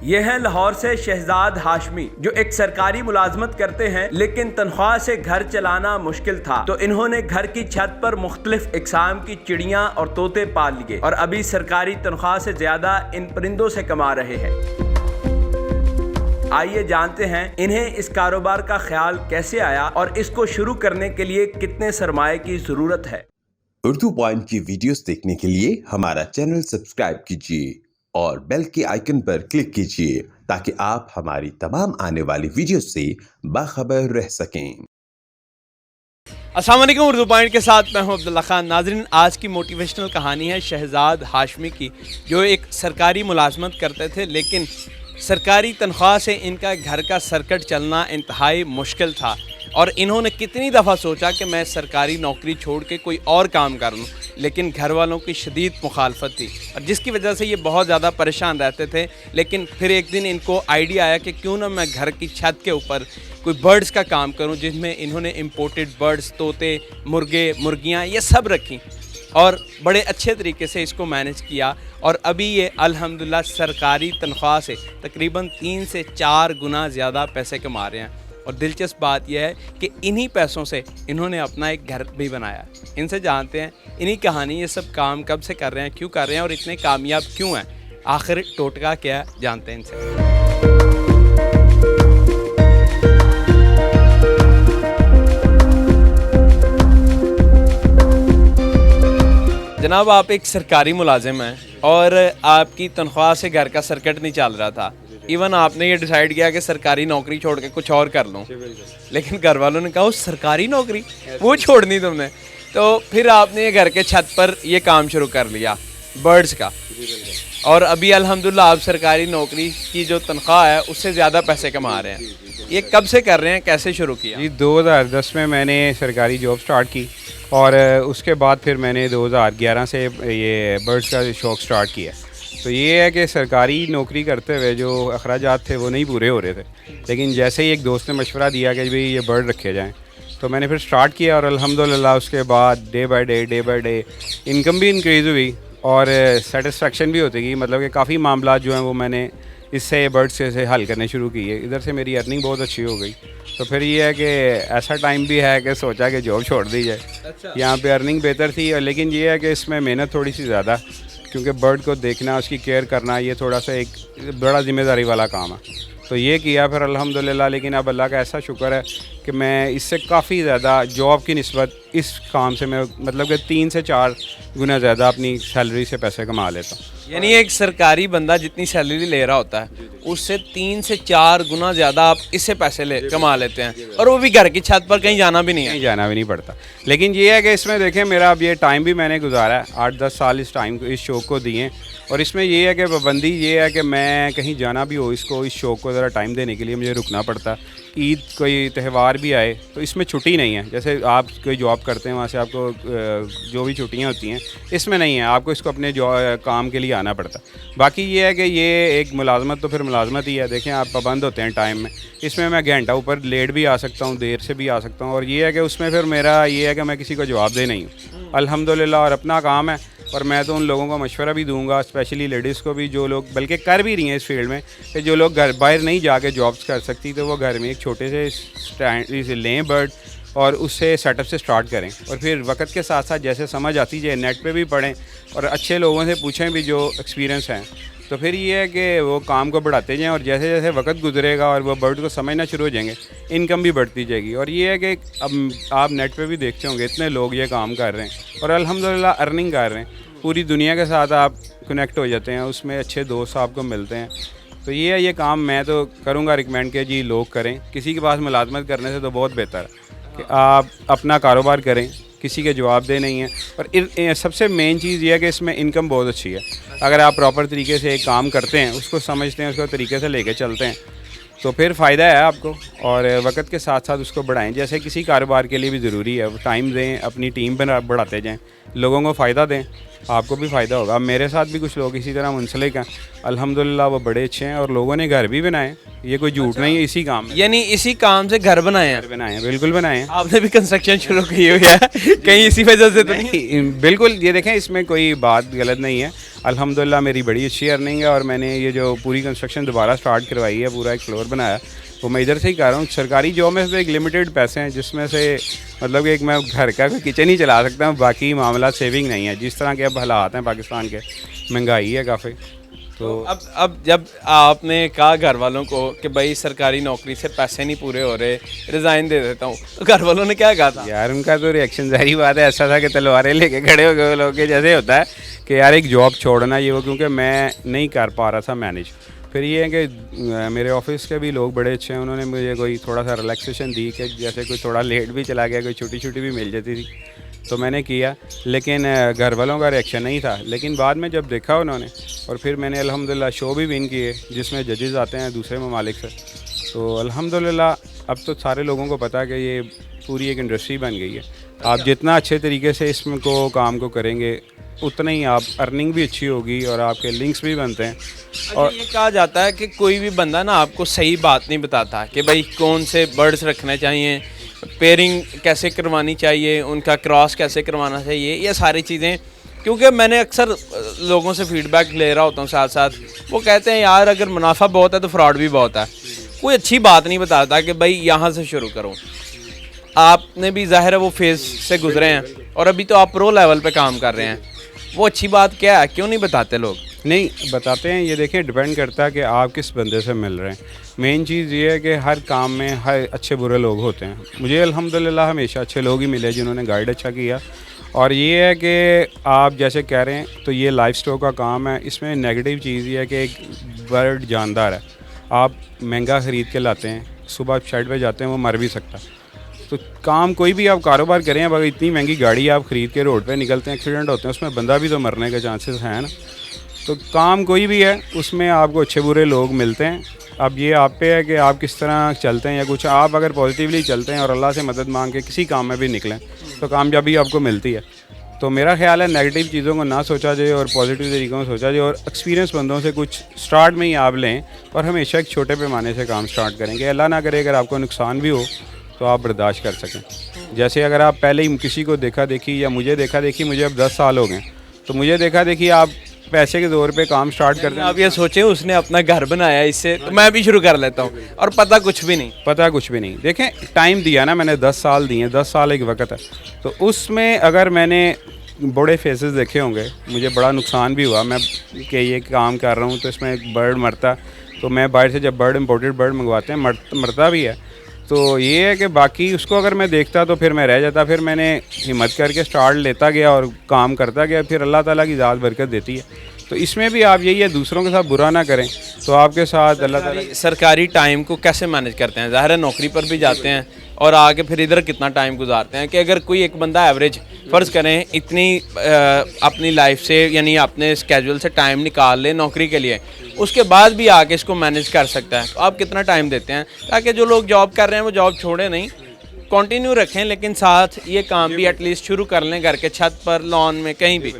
ये है लाहौर से शहजाद हाशमी, जो एक सरकारी मुलाजमत करते हैं लेकिन तनख्वाह से घर चलाना मुश्किल था, तो इन्होंने घर की छत पर मुख्तलिफ इकसाम की चिड़ियाँ और तोते पाल लिए और अभी सरकारी तनख्वाह से ज्यादा इन परिंदों से कमा रहे हैं। आइए जानते हैं इन्हें इस कारोबार का ख्याल कैसे आया और इसको शुरू करने के लिए कितने सरमाए की जरूरत है। उर्दू पॉइंट की वीडियोस देखने के लिए हमारा चैनल सब्सक्राइब कीजिए और बेल के आइकन पर क्लिक कीजिए ताकि आप हमारी तमाम आने वाली वीडियोस से बाखबर रह सकें। अस्सलाम वालेकुम, उर्दू पॉइंट के साथ मैं हूं अब्दुल्ला खान। नाज़रीन, आज की मोटिवेशनल कहानी है शहजाद हाशमी की, जो एक सरकारी मुलाजमत करते थे लेकिन सरकारी तनख्वाह से इनका घर का सर्कट चलना इंतहाई मुश्किल था और इन्होंने कितनी दफ़ा सोचा कि मैं सरकारी नौकरी छोड़ के कोई और काम कर लूँ, लेकिन घर वालों की शदीद मुखालफत थी और जिसकी वजह से ये बहुत ज़्यादा परेशान रहते थे। लेकिन फिर एक दिन इनको आइडिया आया कि क्यों ना मैं घर की छत के ऊपर कोई बर्ड्स का काम करूं, जिसमें इन्होंने इंपोर्टेड बर्ड्स, तोते, मुर्गे, मुर्गियां ये सब रखी और बड़े अच्छे तरीके से इसको मैनेज किया और अभी ये अल्हम्दुलिल्लाह सरकारी तनख्वाह से तकरीबन 3 से 4 गुना ज़्यादा पैसे कमा रहे हैं। और दिलचस्प बात यह है कि इन्हीं पैसों से इन्होंने अपना एक घर भी बनाया। इनसे जानते हैं इन्हीं कहानी, ये सब काम कब से कर रहे हैं, क्यों कर रहे हैं और इतने कामयाब क्यों हैं, आखिर टोटका क्या है, जानते हैं इनसे। जनाब, आप एक सरकारी मुलाजिम हैं और आपकी तनख्वाह से घर का सर्कट नहीं चल रहा था। इवन आपने ये डिसाइड किया कि सरकारी नौकरी छोड़ के कुछ और कर लूँ, लेकिन घर वालों ने कहा सरकारी नौकरी वो छोड़नी तुमने, तो फिर आपने ये घर के छत पर ये काम शुरू कर लिया बर्ड्स का और अभी अल्हम्दुलिल्लाह आप सरकारी नौकरी की जो तनख्वाह है उससे ज़्यादा पैसे कमा रहे हैं। ये कब से कर रहे हैं, कैसे शुरू किया? जी 2010 में मैंने सरकारी जॉब स्टार्ट की और उसके बाद फिर मैंने 2011 से ये बर्ड्स का शौक़ स्टार्ट किया। तो ये है कि सरकारी नौकरी करते हुए जो अखराजात थे वो नहीं पूरे हो रहे थे, लेकिन जैसे ही एक दोस्त ने मशवरा दिया कि भाई ये बर्ड रखे जाएं, तो मैंने फिर स्टार्ट किया और अल्हम्दुलिल्लाह उसके बाद डे बाय डे इनकम भी इंक्रीज़ हुई और सेटिस्फेक्शन भी होती गई। मतलब कि काफ़ी मामला जो हैं वो मैंने इससे बर्ड्स से हल करने शुरू किए। इधर से मेरी अर्निंग बहुत अच्छी हो गई। तो फिर ये है कि ऐसा टाइम भी है कि सोचा कि जॉब छोड़ दी जाए। अच्छा। यहाँ पे अर्निंग बेहतर थी, लेकिन ये है कि इसमें मेहनत थोड़ी सी ज़्यादा, क्योंकि बर्ड को देखना, उसकी केयर करना, ये थोड़ा सा एक बड़ा ज़िम्मेदारी वाला काम है। तो ये किया फिर अल्हम्दुलिल्लाह। लेकिन अब अल्लाह का ऐसा शुक्र है कि मैं इससे काफ़ी ज़्यादा जॉब की निस्बत इस काम से मैं मतलब कि 3 से 4 गुना ज़्यादा अपनी सैलरी से पैसे कमा लेता हूँ। यानी एक सरकारी बंदा जितनी सैलरी ले रहा होता है उससे 3 से 4 गुना ज़्यादा आप इससे पैसे कमा लेते हैं और वो भी घर की छत पर कहीं जाना भी नहीं है। कहीं जाना भी नहीं पड़ता। लेकिन ये है कि इसमें देखें मेरा अब ये टाइम भी मैंने गुजारा है, 8-10 साल इस टाइम को, इस शौक़ को दिए। और इसमें ये है कि पाबंदी ये है कि मैं कहीं जाना भी हो, इसको इस शौक़ को ज़रा टाइम देने के लिए मुझे रुकना पड़ता। ईद कोई त्यौहार भी आए तो इसमें छुट्टी नहीं है। जैसे आप कोई जॉब करते हैं वहाँ से आपको जो भी छुट्टियाँ होती हैं, इसमें नहीं है, आपको इसको अपने काम के लिए आना पड़ता। बाकी ये है कि ये एक मुलाजमत तो फिर मुलाजमत ही है। देखें आप पाबंद होते हैं टाइम में, इसमें मैं घंटा ऊपर लेट भी आ सकता हूँ, देर से भी आ सकता हूँ। और ये है कि उसमें फिर मेरा ये है कि मैं किसी को जवाब दे नहीं हूँ अल्हम्दुलिल्लाह, और अपना काम है। और मैं तो उन लोगों को मशवरा भी दूंगा, स्पेशली लेडीज़ को भी, जो लोग बल्कि कर भी रही हैं इस फील्ड में, कि जो लोग घर बाहर नहीं जाके जॉब्स कर सकती, तो वो घर में एक छोटे से स्टैंड लें बर्ड और उससे सेटअप से स्टार्ट करें। और फिर वक्त के साथ साथ जैसे समझ आती जाए नेट पे भी पढ़ें और अच्छे लोगों से पूछें भी जो एक्सपीरियंस हैं। तो फिर ये है कि वो काम को बढ़ाते जाएँ और जैसे जैसे वक्त गुजरेगा और वो बर्ड को समझना शुरू हो जाएंगे, इनकम भी बढ़ती जाएगी। और ये है कि अब आप नेट पे भी देखते होंगे इतने लोग ये काम कर रहे हैं और अल्हम्दुलिल्लाह अर्निंग कर रहे हैं। पूरी दुनिया के साथ आप कनेक्ट हो जाते हैं, उसमें अच्छे दोस्त आपको मिलते हैं। तो ये काम मैं तो करूँगा रिकमेंड कि जी लोग करें। किसी के पास मुलाजमत करने से तो बहुत बेहतर है कि आप अपना कारोबार करें, किसी के जवाब दे नहीं है। और सबसे मेन चीज़ ये है कि इसमें इनकम बहुत अच्छी है। अगर आप प्रॉपर तरीके से एक काम करते हैं, उसको समझते हैं, उसको तरीके से लेके चलते हैं, तो फिर फ़ायदा है आपको। और वक्त के साथ साथ उसको बढ़ाएं, जैसे किसी कारोबार के लिए भी ज़रूरी है। टाइम दें, अपनी टीम बढ़ाते जाएं, लोगों को फ़ायदा दें, आपको भी फ़ायदा होगा। अब मेरे साथ भी कुछ लोग इसी तरह मुंसलिक हैं, अल्हम्दुलिल्लाह वो बड़े अच्छे हैं और लोगों ने घर भी बनाए, ये कोई झूठ नहीं है, इसी काम में यानी इसी काम से घर बनाए हैं? घर बनाए हैं, बिल्कुल बनाए हैं। आपने भी कंस्ट्रक्शन शुरू की हुई है कहीं इसी वजह से तो नहीं? नहीं, बिल्कुल, ये देखें इसमें कोई बात गलत नहीं है। अल्हम्दुलिल्लाह मेरी बड़ी अच्छी अर्निंग है और मैंने ये जो पूरी कंस्ट्रक्शन दोबारा स्टार्ट करवाई है, पूरा एक फ्लोर बनाया, वो मैं इधर से ही कर रहा हूँ। सरकारी जॉब में से एक लिमिटेड पैसे हैं जिसमें से मतलब कि एक मैं घर का किचन ही चला सकता हूँ, बाकी मामला सेविंग नहीं है। जिस तरह के अब हालात हैं पाकिस्तान के, महंगाई है काफ़ी, तो अब जब आपने कहा घर वालों को कि भाई सरकारी नौकरी से पैसे नहीं पूरे हो रहे, रिज़ाइन दे देता हूँ, तो घर वालों ने क्या कहा था? यार उनका तो रिएक्शन ज़ाहिर बात है ऐसा था कि तलवारें लेके खड़े हो गए वो लोग के, जैसे होता है कि यार एक जॉब छोड़ना ये वो, क्योंकि मैं नहीं कर पा रहा था मैनेज। फिर ये है कि मेरे ऑफिस के भी लोग बड़े अच्छे हैं, उन्होंने मुझे कोई थोड़ा सा रिलैक्सेशन दी कि जैसे कोई थोड़ा लेट भी चला गया, कोई छुट्टी छुट्टी भी मिल जाती थी, तो मैंने किया। लेकिन घर वालों का रिएक्शन नहीं था। लेकिन बाद में जब देखा उन्होंने, और फिर मैंने अल्हम्दुलिल्लाह शो भी विन किए जिसमें जजेस आते हैं दूसरे ममालिक से, तो अल्हम्दुलिल्लाह अब तो सारे लोगों को पता है कि ये पूरी एक इंडस्ट्री बन गई है। आप जितना अच्छे तरीके से इसमें को काम को करेंगे उतना ही आप अर्निंग भी अच्छी होगी और आपके लिंक्स भी बनते हैं। और ये कहा जाता है कि कोई भी बंदा ना आपको सही बात नहीं बताता कि भाई कौन से बर्ड्स रखने चाहिए, पेयरिंग कैसे करवानी चाहिए, उनका क्रॉस कैसे करवाना चाहिए, ये सारी चीज़ें। क्योंकि मैंने अक्सर लोगों से फीडबैक ले रहा होता हूँ साथ साथ, वो कहते हैं यार अगर मुनाफा बहुत है तो फ्रॉड भी बहुत है। कोई अच्छी बात नहीं बताता कि भाई यहाँ से शुरू करो। आपने भी ज़ाहिर है वो फेज़ से गुजरे हैं और अभी तो आप प्रो लेवल पे काम कर रहे हैं, वो अच्छी बात क्या है, क्यों नहीं बताते लोग? नहीं बताते हैं, ये देखें डिपेंड करता है कि आप किस बंदे से मिल रहे हैं। मेन चीज़ ये है कि हर काम में हर अच्छे बुरे लोग होते हैं। मुझे अल्हम्दुलिल्लाह हमेशा अच्छे लोग ही मिले जिन्होंने गाइड अच्छा किया। और ये है कि आप जैसे कह रहे हैं तो ये लाइफ स्टॉक का काम है, इसमें नेगेटिव चीज़ ये है कि एक बर्ड जानदार है, आप महंगा ख़रीद के लाते हैं, सुबह साइड पे जाते हैं वो मर भी सकता है। तो काम कोई भी आप कारोबार करें, अब अगर इतनी महंगी गाड़ी आप ख़रीद के रोड पे निकलते हैं, एक्सीडेंट होते हैं, उसमें बंदा भी तो मरने के चांसेस हैं ना। तो काम कोई भी है उसमें आपको अच्छे बुरे लोग मिलते हैं। अब ये आप पे है कि आप किस तरह चलते हैं या कुछ। आप अगर पॉजिटिवली चलते हैं और अल्लाह से मदद मांग के किसी काम में भी निकलें तो कामयाबी आपको मिलती है। तो मेरा ख्याल है नेगेटिव चीज़ों को ना सोचा जाए और पॉजिटिव तरीक़ों से सोचा जाए, और एक्सपीरियंस बंदों से कुछ स्टार्ट में ही आप लें और हमेशा एक छोटे पैमाने से काम स्टार्ट करेंगे। अल्लाह ना करे अगर आपको नुकसान भी हो तो आप बर्दाश्त कर सकें। जैसे अगर आप पहले ही किसी को देखा देखी या मुझे देखा देखी, मुझे अब 10 साल हो गए, तो मुझे देखा देखी आप पैसे के दौर पे काम स्टार्ट करते हैं। आप ये सोचें उसने अपना घर बनाया इससे, तो मैं भी शुरू कर लेता हूँ, और पता कुछ भी नहीं। पता कुछ भी नहीं। देखें टाइम दिया ना मैंने, 10 साल दिए, 10 साल एक वक्त है, तो उसमें अगर मैंने बड़े फेसेस देखे होंगे, मुझे बड़ा नुकसान भी हुआ। मैं कि ये काम कर रहा हूँ तो इसमें एक बर्ड मरता, तो मैं बाहर से जब बर्ड इम्पोर्टेड बर्ड मंगवाते हैं मरता भी है। तो ये है कि बाकी उसको अगर मैं देखता तो फिर मैं रह जाता। फिर मैंने हिम्मत करके स्टार्ट लेता गया और काम करता गया, फिर अल्लाह ताला की ज़ात बरकत देती है। तो इसमें भी आप यही है, दूसरों के साथ बुरा ना करें तो आपके साथ अल्लाह ताला। सरकारी टाइम को कैसे मैनेज करते हैं? ज़ाहिर है नौकरी पर भी जाते हैं और आके फिर इधर कितना टाइम गुजारते हैं कि अगर कोई एक बंदा एवरेज फ़र्ज़ करें इतनी अपनी लाइफ से यानी अपने स्केड्यूल से टाइम निकाल ले नौकरी के लिए, उसके बाद भी आके इसको मैनेज कर सकता है, तो आप कितना टाइम देते हैं ताकि जो लोग जॉब कर रहे हैं वो जॉब छोड़े नहीं, कंटिन्यू रखें, लेकिन साथ ये काम भी एटलीस्ट शुरू कर लें घर के छत पर, लॉन में, कहीं भी?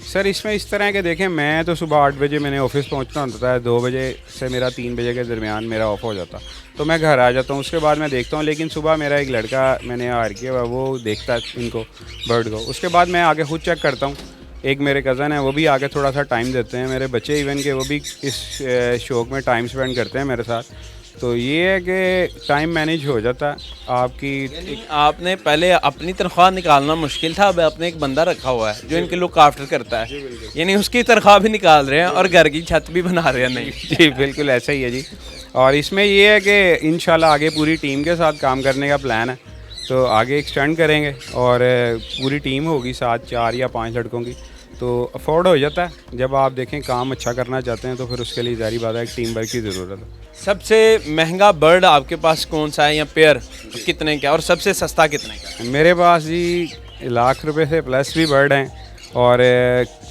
सर इसमें इस तरह के देखें, मैं तो सुबह 8 बजे मैंने ऑफिस पहुंचना होता है, 2 बजे से मेरा 3 बजे के दरमियान मेरा ऑफ हो जाता, तो मैं घर आ जाता हूं। उसके बाद मैं देखता हूं, लेकिन सुबह मेरा एक लड़का मैंने हायर किया हुआ, वो देखता है इनको बर्ड को। उसके बाद मैं आगे खुद चेक करता हूं। एक मेरे कज़न है वो भी आके थोड़ा सा टाइम देते हैं, मेरे बच्चे इवन के वो भी इस शौक में टाइम स्पेंड करते हैं मेरे साथ। तो ये है कि टाइम मैनेज हो जाता है आपकी। आपने पहले अपनी तनख्वाह निकालना मुश्किल था, अब आपने एक बंदा रखा हुआ है जो इनके लुक आफ्टर करता है, यानी उसकी तनख्वाह भी निकाल रहे हैं और घर की छत भी बना रहे हैं। नहीं जी बिल्कुल ऐसा ही है जी। और इसमें ये है कि इंशाल्लाह आगे पूरी टीम के साथ काम करने का प्लान है, तो आगे एक्सटेंड करेंगे और पूरी टीम होगी साथ 4 या 5 लड़कों की, तो अफोर्ड हो जाता है। जब आप देखें काम अच्छा करना चाहते हैं तो फिर उसके लिए ज़ाहिर बात है एक टीम वर्क की ज़रूरत है। सबसे महंगा बर्ड आपके पास कौन सा है या पेयर कितने का, और सबसे सस्ता कितने का? मेरे पास जी ₹1,00,000 से प्लस भी बर्ड हैं और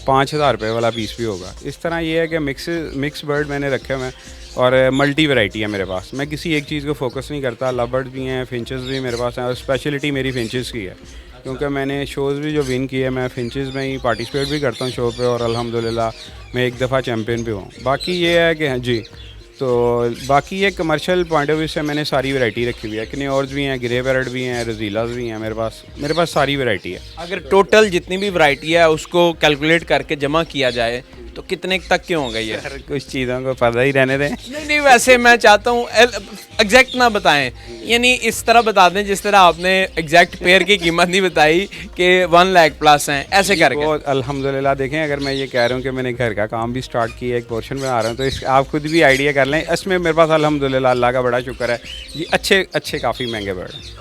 5,000 रुपये वाला पीस भी होगा। इस तरह ये है कि मिक्स बर्ड मैंने रखे हुए हैं और मल्टी वैरायटी है मेरे पास। मैं किसी एक चीज़ को फोकस नहीं करता। लव बर्ड भी हैं, फिंचेस भी मेरे पास हैं और स्पेशलिटी मेरी फिंचेस की है। क्योंकि मैंने शोज़ भी जो विन किए, मैं फिंचेस में ही पार्टिसिपेट भी करता हूँ शो पे, और अल्हम्दुलिल्लाह मैं एक दफ़ा चैम्पियन भी हूँ। बाकी ये है कि हाँ जी, तो बाकी ये कमर्शियल पॉइंट ऑफ व्यू से मैंने सारी वैरायटी रखी हुई है। कन्योर्स भी हैं, ग्रे पैरट भी हैं, रजीलास भी हैं मेरे पास सारी वैरायटी है। अगर टोटल जितनी भी वैरायटी है उसको कैलकुलेट करके जमा किया जाए तो कितने तक के होंगे ये? हर कुछ चीज़ों को पता ही रहने दें। नहीं, वैसे मैं चाहता हूँ एग्जैक्ट ना बताएं, यानी इस तरह बता दें जिस तरह आपने एग्जैक्ट पेयर की कीमत नहीं बताई कि 1 लाख प्लस हैं, ऐसे करके। वो अल्हम्दुलिल्लाह देखें, अगर मैं ये कह रहा हूँ कि मैंने घर का काम भी स्टार्ट किया, एक पोर्शन में आ रहा हूँ, तो इस आप खुद भी आइडिया कर लें। इसमें मेरे पास अल्हम्दुलिल्लाह अल्लाह का बड़ा शुक्र है जी, अच्छे काफ़ी महंगे बर्ड हैं।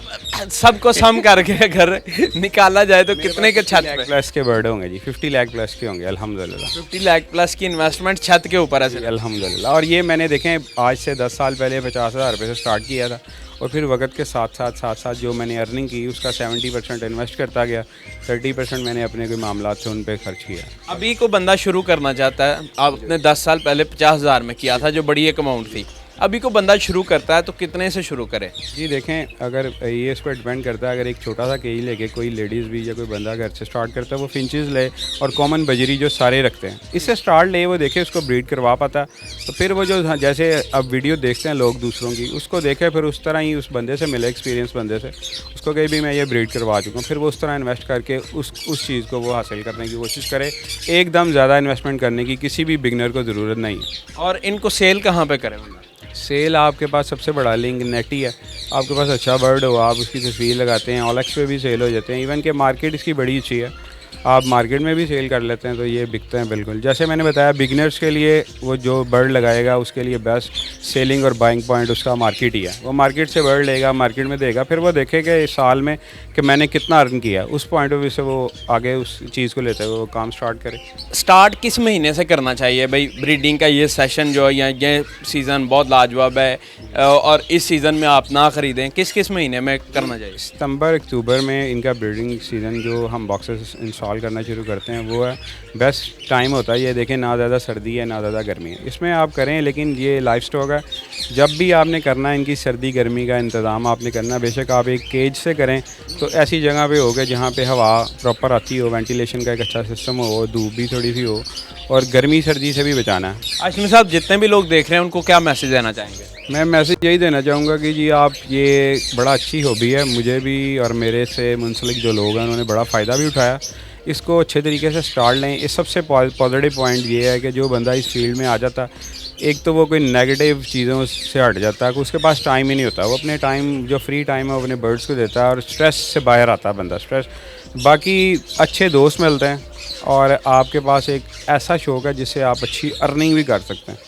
सबको सम करके अगर निकाला जाए तो कितने के छत पे? प्लस के बर्ड होंगे जी, 50 लाख प्लस के होंगे अल्हम्दुलिल्लाह। 50 लाख प्लस की इन्वेस्टमेंट छत के ऊपर है सिर्फ। अल्हम्दुलिल्लाह। और ये मैंने देखें आज से 10 साल पहले 50,000 रुपये से स्टार्ट किया था, और फिर वक्त के साथ जो मैंने अर्निंग की उसका 70% इन्वेस्ट करता गया, 30% मैंने अपने कोई मामला से उन पर खर्च किया। अभी को बंदा शुरू करना चाहता है, आपने 10 साल पहले 50,000 में किया था जो बड़ी एक अमाउंट थी, अभी को बंदा शुरू करता है तो कितने से शुरू करे? जी देखें, अगर ये इस पर डिपेंड करता है, अगर एक छोटा सा केज लेके कोई लेडीज़ भी या कोई बंदा घर से स्टार्ट करता है, वो फिंचेस ले और कॉमन बजरी जो सारे रखते हैं, इससे स्टार्ट ले, वो देखे उसको ब्रीड करवा पाता है, तो फिर वो जो जैसे अब वीडियो देखते हैं लोग दूसरों की, उसको देखे फिर उस तरह ही उस बंदे से मिले, एक्सपीरियंस बंदे से, उसको कहीं भी मैं ये ब्रीड करवा चुका हूँ, फिर वो उस तरह इन्वेस्ट करके उस चीज़ को वो हासिल करने की कोशिश करे। एकदम ज़्यादा इन्वेस्टमेंट करने की किसी भी बिगनर को ज़रूरत नहीं है। और इनको सेल कहाँ पे करें? सेल आपके पास सबसे बड़ा लिंक नेट ही है। आपके पास अच्छा बर्ड हो, आप उसकी तस्वीर लगाते हैं, OLX पे भी सेल हो जाते हैं। इवन के मार्केट इसकी बड़ी अच्छी है, आप मार्केट में भी सेल कर लेते हैं, तो ये बिकते हैं बिल्कुल। जैसे मैंने बताया, बिगनर्स के लिए वो जो बर्ड लगाएगा उसके लिए बेस्ट सेलिंग और बाइंग पॉइंट उसका मार्केट ही है। वो मार्केट से बर्ड लेगा, मार्केट में देगा, फिर वो देखेगा इस साल में कि मैंने कितना अर्न किया, उस पॉइंट ऑफ व्यू से वो आगे उस चीज़ को लेते हुए वो काम स्टार्ट करे। स्टार्ट किस महीने से करना चाहिए भाई? ब्रीडिंग का ये सेशन जो है या ये सीज़न बहुत लाजवाब है, और इस सीज़न में आप ना ख़रीदें, किस महीने में करना चाहिए? सितंबर अक्टूबर में इनका ब्रीडिंग सीज़न जो हम बॉक्सेस इंस्टॉल करना शुरू करते हैं, वो है बेस्ट टाइम होता है। ये देखें, ना ज़्यादा सर्दी है ना ज़्यादा गर्मी है, इसमें आप करें। लेकिन ये लाइफ स्टॉक है, जब भी आपने करना है इनकी सर्दी गर्मी का इंतज़ाम आपने करना। बेशक आप एक केज से करें तो ऐसी जगह पे होगा जहाँ पे हवा प्रॉपर आती हो, वेंटिलेशन का एक अच्छा सिस्टम हो, धूप भी थोड़ी सी हो, और गर्मी सर्दी से भी बचाना है। हाशमी साहब, जितने भी लोग देख रहे हैं उनको क्या मैसेज देना चाहेंगे? मैं मैसेज यही देना चाहूँगा कि जी आप, ये बड़ा अच्छी हॉबी है, मुझे भी और मेरे से मुंसलिक जो लोग हैं उन्होंने बड़ा फ़ायदा भी उठाया। इसको अच्छे तरीके से स्टार्ट लें। इस सबसे पॉजिटिव पॉइंट ये है कि जो बंदा इस फील्ड में आ जाता है, एक तो वो कोई नेगेटिव चीज़ों से हट जाता है कि उसके पास टाइम ही नहीं होता, वो अपने टाइम जो फ्री टाइम है वो अपने बर्ड्स को देता है, और स्ट्रेस से बाहर आता है बंदा, स्ट्रेस। बाकी अच्छे दोस्त मिलते हैं, और आपके पास एक ऐसा शौक़ है जिससे आप अच्छी अर्निंग भी कर सकते हैं।